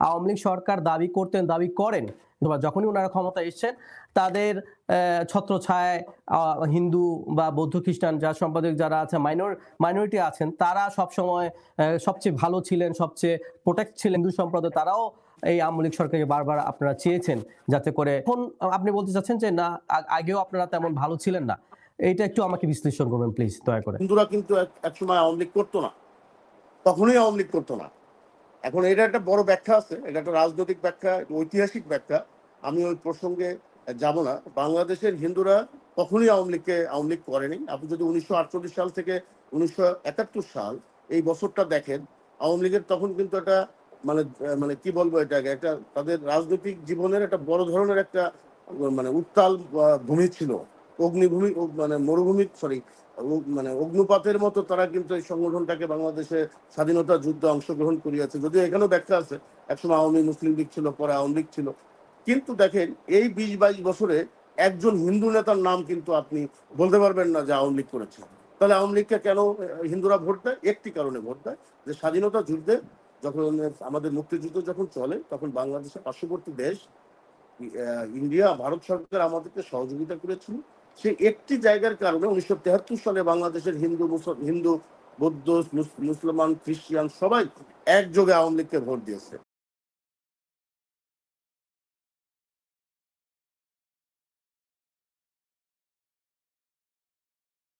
আওয়ামী লীগ সরকার দাবি করেন। যখনই উনারা ক্ষমতায় এসছেন তাদের ছত্রছায়ায় হিন্দু বা বৌদ্ধ খ্রিস্টান সম্পাদক যারা আছে মাইনরিটি আছেন তারা সবসময় সবচেয়ে ভালো ছিলেন, সবচেয়ে প্রোটেক্ট ছিলেন হিন্দু সম্প্রদায় তারাও এই আওয়ামী লীগ সরকারকে বারবার আপনারা চেয়েছেন যাতে করে এখন আপনি বলতে চাচ্ছেন যে না আগেও আপনারা তেমন ভালো ছিলেন না। এইটা একটু আমাকে বিশ্লেষণ করবেন প্লিজ দয়া করে। হিন্দুরা কিন্তু একসময় আওয়ামী লীগ করতো না, কখনোই আওয়ামী লীগ করতো না। এখন এটা একটা বড় ব্যাখ্যা আছে, এটা একটা রাজনৈতিক ব্যাখ্যা, ঐতিহাসিক ব্যাখ্যা। আমি ওই প্রসঙ্গে যাব না। বাংলাদেশের হিন্দুরা কখনোই আওয়ামী লীগ করেনি। আপনি যদি 1948 সাল থেকে 1971 সাল এই বছরটা দেখেন, আওয়ামী লীগের তখন কিন্তু একটা মানে মানে কি বলবো, এটাকে একটা তাদের রাজনৈতিক জীবনের একটা বড় ধরনের একটা মানে উত্তাল ভূমি ছিল, অগ্নিভূমি, মানে মরুভূমি, সরি, মানে অগ্নুপাতের মতো তারা কিন্তু এই সংগঠনটাকে বাংলাদেশে স্বাধীনতা যুদ্ধে অংশগ্রহণ করিয়াছে। যদিও এখানেও ব্যাখ্যা আছে, একসময় আওয়ামী মুসলিম লীগ ছিল, পরে আওয়ামী লীগ ছিল। কিন্তু দেখেন এই 20-22 বছরে একজন হিন্দু নেতার নাম কিন্তু আপনি বলতে পারবেন না যে আওয়ামী লীগ করেছে। তাহলে আওয়ামী লীগকে কেন হিন্দুরা ভোট দেয়? একটি কারণে ভোট দেয়, যে স্বাধীনতা যুদ্ধে যখন আমাদের মুক্তিযুদ্ধ যখন চলে, তখন বাংলাদেশের পার্শ্ববর্তী দেশ ইন্ডিয়া, ভারত সরকার আমাদেরকে সহযোগিতা করেছিল। সে একটি জায়গার কারণে 1973 সালে বাংলাদেশের হিন্দু, বৌদ্ধ, মুসলমান, খ্রিস্টান সবাই একযোগে আওয়ামী লীগকে ভোট দিয়েছে।